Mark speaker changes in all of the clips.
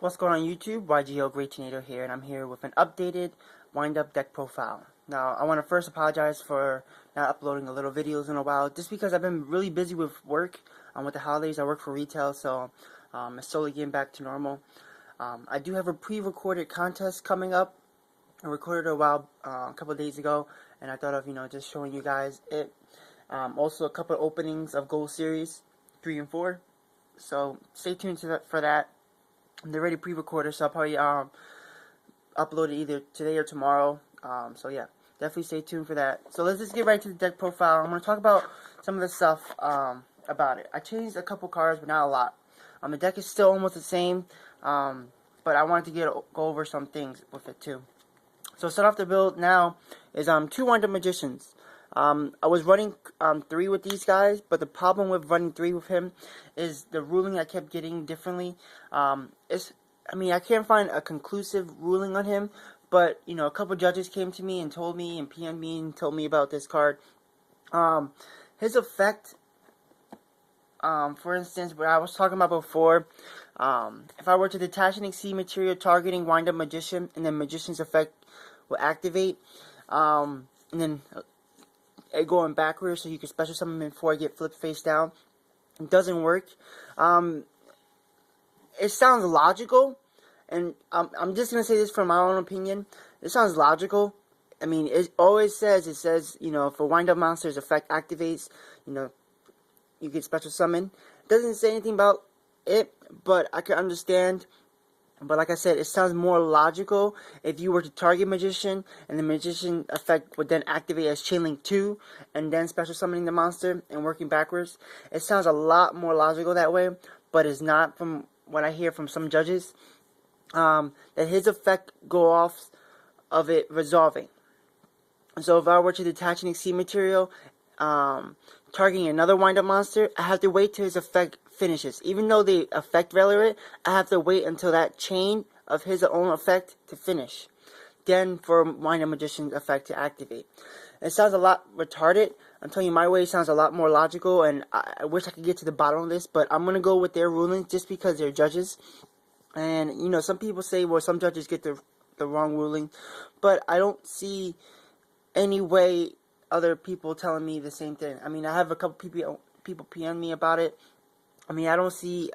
Speaker 1: What's going on YouTube? YGO Great Tornado here, and I'm here with an updated wind-up deck profile. Now, I want to first apologize for not uploading a little videos in a while, just because I've been really busy with work. With the holidays, I work for retail, so it's slowly getting back to normal. I do have a pre-recorded contest coming up. I recorded it a couple of days ago, and I thought of just showing you guys it. Also, a couple of openings of Gold Series 3 and 4. So stay tuned for that. They're already pre-recorded, so I'll probably upload it either today or tomorrow. So yeah, definitely stay tuned for that. So let's just get right to the deck profile. I'm going to talk about some of the stuff about it. I changed a couple cards, but not a lot. The deck is still almost the same, but I wanted to go over some things with it too. So start off the build now is 2 Wind-Up Magicians. I was running 3 with these guys, but the problem with running 3 with him is the ruling I kept getting differently. I can't find a conclusive ruling on him, but a couple judges came to me and told me and PM'd me and told me about this card. His effect, for instance, what I was talking about before, if I were to detach an Exceed material targeting Wind-Up Magician, and then Magician's effect will activate, and then going backwards so you can special summon him before I get flipped face down. It doesn't work. It sounds logical, and I'm just gonna say this from my own opinion. It sounds logical. I mean, it always says, if a wind-up monster's effect activates, you get special summon. It doesn't say anything about it, but I can understand. But like I said, it sounds more logical if you were to target Magician, and the Magician effect would then activate as Chain Link 2, and then special summoning the monster and working backwards. It sounds a lot more logical that way, but it's not from what I hear from some judges. That his effect go off of it resolving. So if I were to detach an Exceed material, targeting another wind-up monster, I have to wait till his effect finishes. Even though the effect relevant, I have to wait until that chain of his own effect to finish. Then for Wind-Up Magician's effect to activate. It sounds a lot retarded. I'm telling you, my way sounds a lot more logical, and I wish I could get to the bottom of this, but I'm going to go with their ruling just because they're judges. And, some people say, well, some judges get the wrong ruling, but I don't see any way other people telling me the same thing. I mean, I have a couple people PM me about it. I mean, I don't see,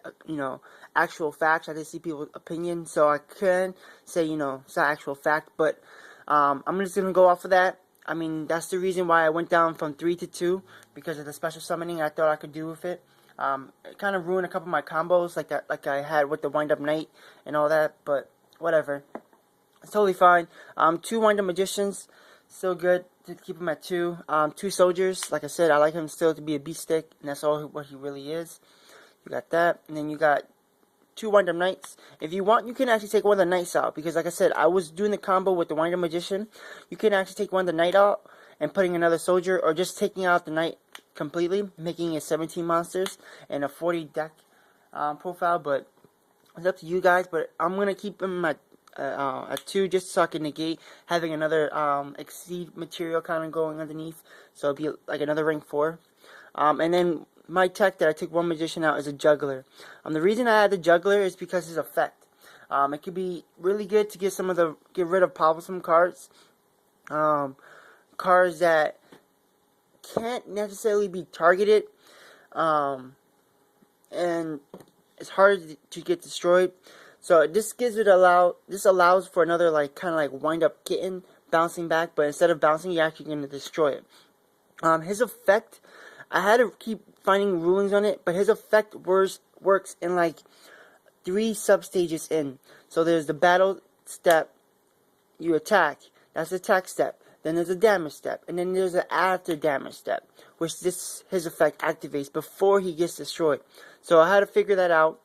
Speaker 1: actual facts. I just see people's opinion. So I can say, it's not actual fact. But I'm just going to go off of that. I mean, that's the reason why I went down from 3 to 2. Because of the special summoning I thought I could do with it. It kind of ruined a couple of my combos like I had with the Wind-Up Knight and all that. But whatever. It's totally fine. 2 Wind-Up Magicians. Still good to keep him at 2. 2 soldiers. Like I said, I like him still to be a beast stick. And that's all what he really is. You got that, and then you got 2 Wind-Up Knights. If you want, you can actually take one of the Knights out, because like I said, I was doing the combo with the Wind-Up Magician. You can actually take one of the Knight out and putting another soldier, or just taking out the Knight completely, making it 17 monsters and a 40 deck profile. But it's up to you guys. But I'm gonna keep him at 2, just so I can negate having another Exceed material kind of going underneath, so it'll be like another rank 4. And then my tech that I took 1 Magician out is a Juggler. The reason I had the Juggler is because his effect. It could be really good to get rid of troublesome cards. Cards that can't necessarily be targeted. And it's hard to get destroyed. So this allows for another kind of wind-up kitten bouncing back, but instead of bouncing, you're actually going to destroy it. His effect, I had to keep finding rulings on it, but his effect works in 3 sub-stages in. So there's the battle step, you attack, that's the attack step. Then there's a damage step, and then there's an after damage step, which his effect activates before he gets destroyed. So I had to figure that out.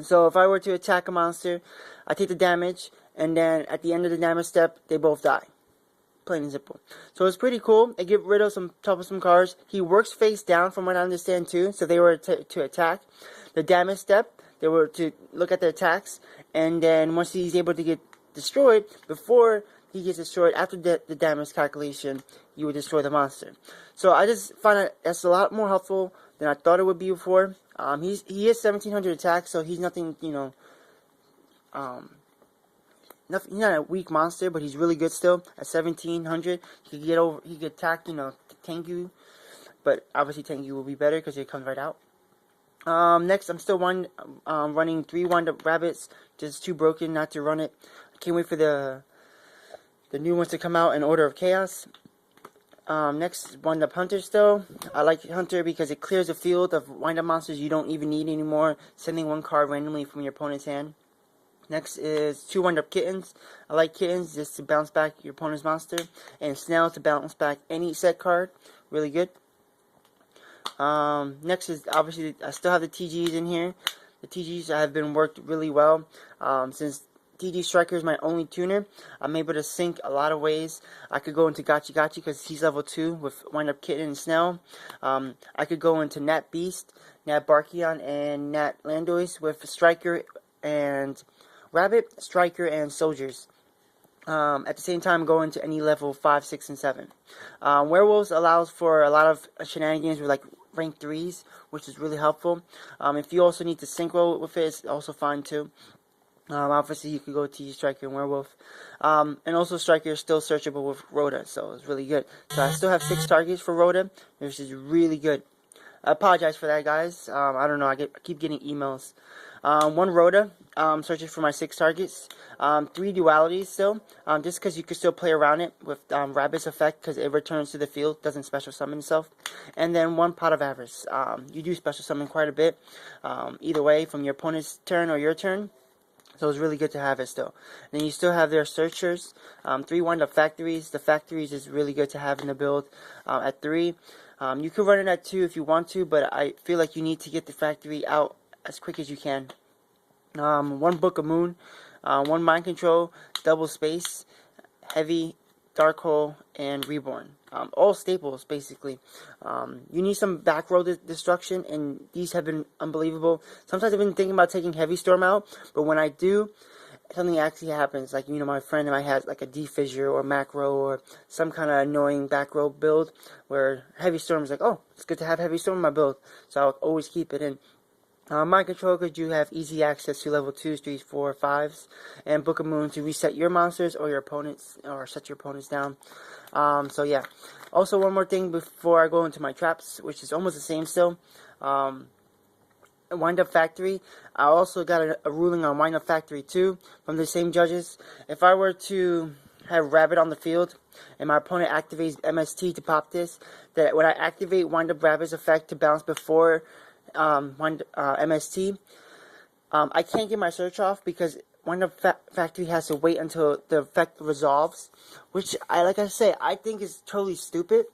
Speaker 1: So if I were to attack a monster, I take the damage, and then at the end of the damage step, they both die. Plain and simple. So it's pretty cool. They get rid of some troublesome cards. He works face down from what I understand too. So they were to attack. The damage step, they were to look at the attacks. And then once he's able to get destroyed, before he gets destroyed, after the damage calculation, you would destroy the monster. So I just find that that's a lot more helpful than I thought it would be before. He is 1700 attack, so he's nothing, he's not a weak monster, but he's really good still. At 1700, he could get over. He could attack, tank you. But obviously, tank you will be better because it comes right out. Next, I'm still running 3 wind-up rabbits. Just too broken not to run it. I can't wait for the new ones to come out in Order of Chaos. Next, wind-up hunter still. I like hunter because it clears the field of wind-up monsters you don't even need anymore, sending 1 card randomly from your opponent's hand. Next is 2 wind-up kittens. I like kittens just to bounce back your opponent's monster, and snail to bounce back any set card. Really good. Next is obviously I still have the TGs in here. The TGs have been worked really well. Since TG Striker is my only tuner, I'm able to sync a lot of ways. I could go into Gachi Gachi because he's level 2 with Wind Up Kitten and Snail. I could go into Nat Beast, Nat Barkion, and Nat Landois with Striker and Rabbit, Striker, and Soldiers. At the same time, go into any level 5, 6, and 7. Werewolves allows for a lot of shenanigans with like rank 3s, which is really helpful. If you also need to synchro with it, it's also fine too. Obviously, you could go to Striker and Werewolf. And also, Striker is still searchable with Rhoda, so it's really good. So I still have 6 targets for Rhoda, which is really good. I apologize for that, guys. I don't know. I keep getting emails. 1 Rhoda. Searching for my 6 targets. 3 dualities still. Just because you can still play around it with Rabbit's effect because it returns to the field, doesn't special summon itself. And then 1 Pot of Avarice. You do special summon quite a bit. Either way, from your opponent's turn or your turn. So it's really good to have it still. And then you still have their searchers. 3 wind-up factories. The factories is really good to have in the build at 3. You can run it at 2 if you want to, but I feel like you need to get the factory out as quick as you can. 1 Book of Moon, 1 Mind Control, Double Space, Heavy, Dark Hole, and Reborn. All staples, basically. You need some back row destruction, and these have been unbelievable. Sometimes I've been thinking about taking Heavy Storm out, but when I do, something actually happens. Like, my friend and I had like a D-Fissure or Macro or some kind of annoying back row build where Heavy Storm is like, oh, it's good to have Heavy Storm in my build. So I'll always keep it in. Mind Control because you have easy access to level 2s, 3s, 4, 5s, and Book of Moon to reset your monsters or your opponents, or set your opponents down. So yeah. Also, one more thing before I go into my traps, which is almost the same still. Wind Up Factory. I also got a ruling on Wind Up Factory 2 from the same judges. If I were to have Rabbit on the field and my opponent activates MST to pop this, that when I activate Wind Up Rabbit's effect to bounce before MST, I can't get my search off because Wind Up Factory has to wait until the effect resolves, which like I say, I think is totally stupid.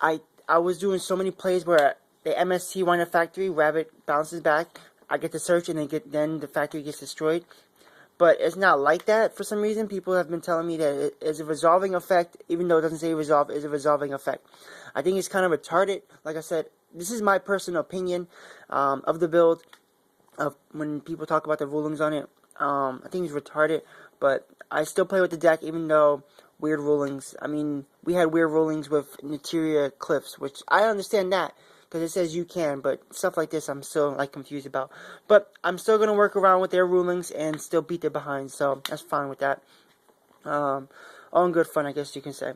Speaker 1: I was doing so many plays where the MST Wind Up Factory, Rabbit bounces back, I get the search, and then the factory gets destroyed. But it's not like that for some reason. People have been telling me that it is a resolving effect, even though it doesn't say resolve, it's a resolving effect. I think it's kind of retarded. Like I said, this is my personal opinion of the build. Of when people talk about the rulings on it, I think it's retarded. But I still play with the deck, even though weird rulings. I mean, we had weird rulings with Neteria Cliffs, which I understand that because it says you can, but stuff like this I'm still confused about. But I'm still gonna work around with their rulings and still beat their behind, so that's fine with that. All in good fun, I guess you can say.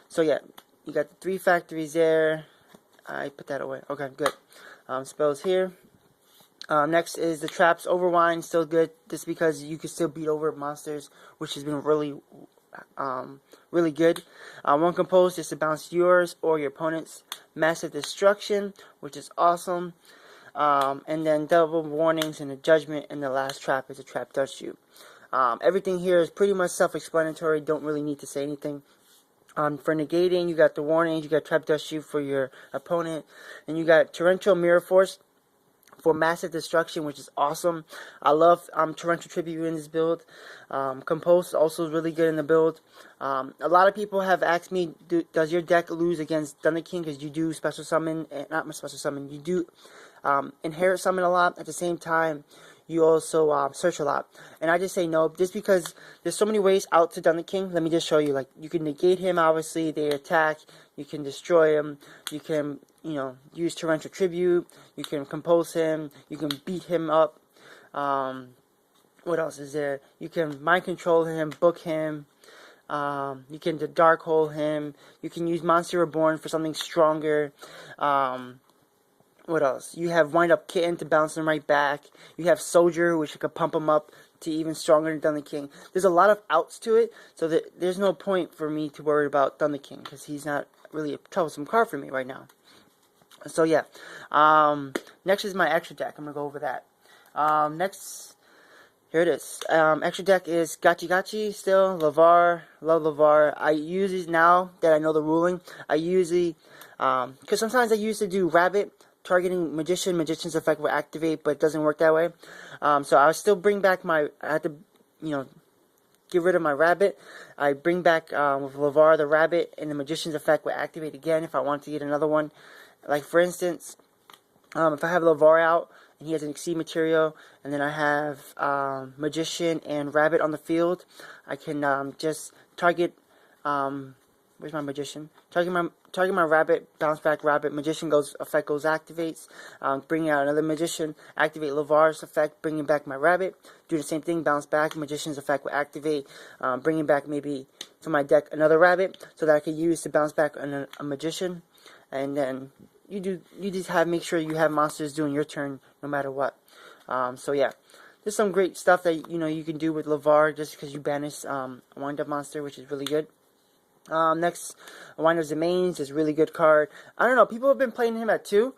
Speaker 1: So yeah, you got the 3 factories there. I put that away. Okay, good. Spells here. Next is the traps. Overwind, still good, just because you can still beat over monsters, which has been really good. 1 Compose, just to bounce yours or your opponent's. Massive Destruction, which is awesome. And then double warnings and a judgment, and the last trap is a trap dust shoot. Everything here is pretty much self-explanatory. Don't really need to say anything. For negating, you got the warnings, you got trap dust shoot for your opponent, and you got torrential mirror force for massive destruction, which is awesome. I love Torrential Tribute in this build. Compose also is really good in the build. A lot of people have asked me, does your deck lose against Thunder King? Because you do special summon, not special summon, you do inherit summon a lot. At the same time, you also search a lot. And I just say no, just because there's so many ways out to Thunder King. Let me just show you. Like, you can negate him, obviously, they attack. You can destroy him. You can, use Torrential Tribute. You can compose him. You can beat him up. What else is there? You can mind control him, book him. You can dark hole him. You can use Monster Reborn for something stronger. What else? You have Wind Up Kitten to bounce him right back. You have Soldier, which you could pump him up to even stronger than Thunder King. There's a lot of outs to it, so that there's no point for me to worry about Thunder King, because he's not really a troublesome card for me right now. So yeah. Next is my extra deck. I'm going to go over that. Next, here it is. Extra deck is Gachi Gachi still. LeVar. Love LeVar. I usually, now that I know the ruling, I usually, because sometimes I used to do Rabbit, targeting Magician's effect will activate, but it doesn't work that way. So I still bring back I had to, get rid of my Rabbit. I bring back, with LeVar, the Rabbit, and the Magician's effect will activate again if I want to get another one. Like, for instance, if I have LeVar out, and he has an Exceed material, and then I have Magician and Rabbit on the field, I can just target, where's my Magician? Target my Rabbit, bounce back Rabbit, Magician effect goes activates, bring out another Magician, activate LeVar's effect, bringing back my Rabbit, do the same thing, bounce back, Magician's effect will activate, bringing back maybe from my deck another Rabbit, so that I can use to bounce back a Magician, and then you just make sure you have monsters doing your turn no matter what. So yeah, there's some great stuff that you can do with LeVar just because you banish a Wind Up monster, which is really good. Next, Wind Up Zemains is a really good card. I don't know, people have been playing him at 2.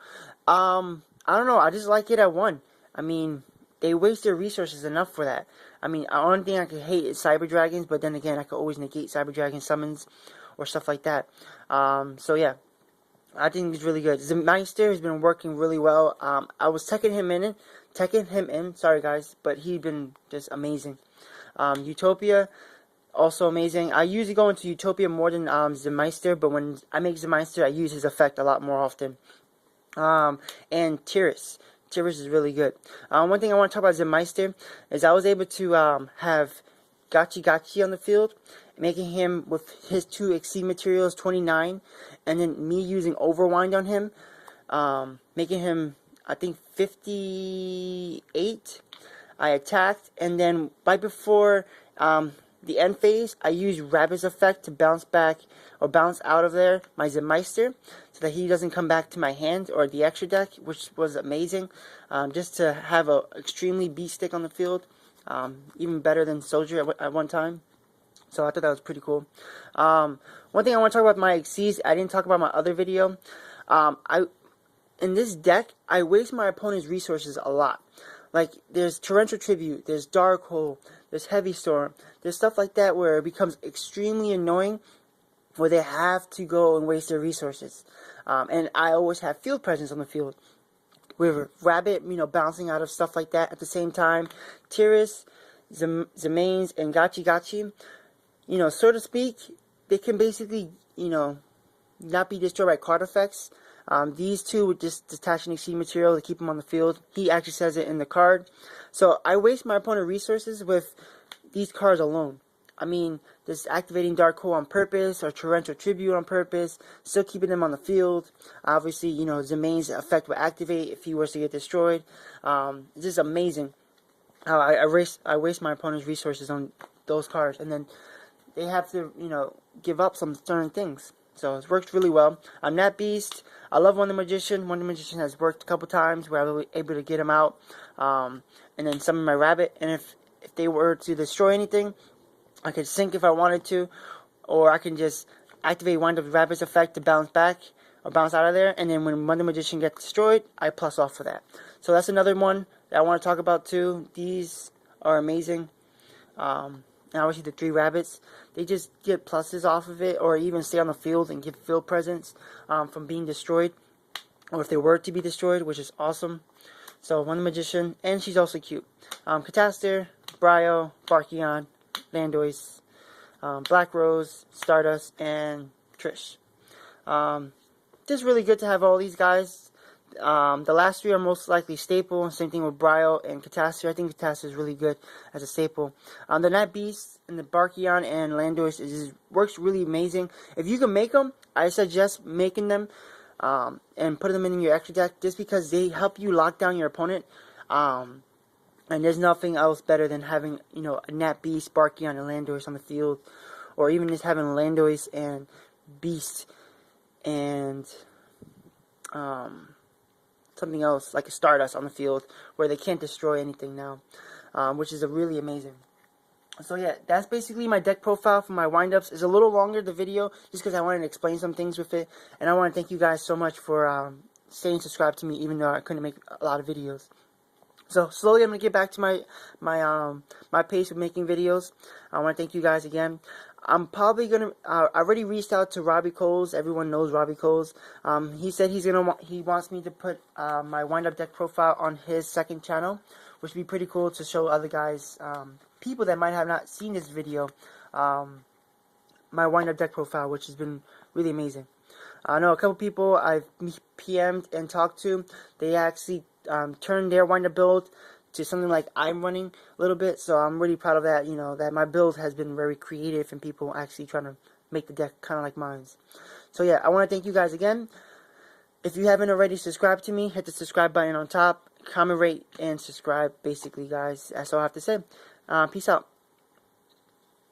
Speaker 1: I don't know, I just like it at 1. I mean, they waste their resources enough for that. I mean, the only thing I could hate is Cyber Dragons, but then again, I could always negate Cyber Dragon summons or stuff like that. So yeah, I think it's really good. Zemeister has been working really well. I was teching him in, sorry guys, but he's been just amazing. Utopia, also amazing. I usually go into Utopia more than Zemeister, but when I make Zemeister, I use his effect a lot more often. And Tiras. Tiras is really good. One thing I want to talk about Zemeister is I was able to have Gachi Gachi on the field, making him with his 2 Exceed materials 29, and then me using Overwind on him, making him, I think, 58. I attacked, and then right before the end phase, I used Rabbit's effect to bounce back or bounce out of there my Zemeister, so that he doesn't come back to my hand or the extra deck, which was amazing. Just to have a extremely beast stick on the field, even better than Soldier at one time. So I thought that was pretty cool. One thing I want to talk about my Exceeds, I didn't talk about my other video. In this deck, I waste my opponent's resources a lot. Like, there's Torrential Tribute, there's Dark Hole, there's Heavy Storm, there's stuff like that where it becomes extremely annoying, where they have to go and waste their resources. And I always have field presence on the field, with Rabbit, bouncing out of stuff like that at the same time. Tiras, Zemains, and Gachi Gachi, so to speak, they can basically, not be destroyed by card effects. These two would just detach an Exceed material to keep them on the field. He actually says it in the card. So I waste my opponent resources with these cards alone. I mean, just activating Dark Hole on purpose, or Torrential Tribute on purpose, still keeping them on the field. Obviously, Zemain's effect will activate if he was to get destroyed. It's just amazing how I waste my opponent's resources on those cards, and then they have to, give up some certain things. So it's worked really well. I'm Nat Beast. I love Wonder Magician. Wonder Magician has worked a couple times where I was able to get him out, and then summon my Rabbit. And if they were to destroy anything, I could sink if I wanted to, or I can just activate Wind Up Rabbit's effect to bounce back or bounce out of there. And then when Wonder Magician gets destroyed, I plus off for that. So that's another one that I want to talk about too. These are amazing. And obviously the 3 Rabbits, they just get pluses off of it, or even stay on the field and give field presence from being destroyed, or if they were to be destroyed, which is awesome. So Wonder Magician, and she's also cute. Catastor, Bryo, Barkion, Landois, Black Rose, Stardust, and Trish. Just really good to have all these guys. The last 3 are most likely staple. Same thing with Bryo and Catastor. I think Catastor is really good as a staple. The Nat Beast and the Barkion and Landois works really amazing. If you can make them, I suggest making them and putting them in your extra deck, just because they help you lock down your opponent. And there's nothing else better than having, you know, a Nat Beast, Sparky on a Landorus on the field, or even just having Landorus and Beast and something else like a Stardust on the field where they can't destroy anything now, which is really amazing. So yeah, that's basically my deck profile for my windups. It's a little longer, the video, just because I wanted to explain some things with it, and I want to thank you guys so much for staying subscribed to me, even though I couldn't make a lot of videos. So slowly, I'm gonna get back to my pace of making videos. I want to thank you guys again. I'm probably gonna. I already reached out to Robbie Coles. Everyone knows Robbie Coles. He said he wants me to put my wind-up deck profile on his second channel, which would be pretty cool to show other guys, people that might have not seen this video, my wind-up deck profile, which has been really amazing. I know a couple people I've PM'd and talked to. They actually turned their wind-up build to something like I'm running a little bit, so I'm really proud of that. You know, that my build has been very creative and people actually trying to make the deck kind of like mine. So yeah, I want to thank you guys again. If you haven't already subscribed to me, hit the subscribe button on top, comment, rate, and subscribe. Basically, guys, that's all I have to say. Peace out.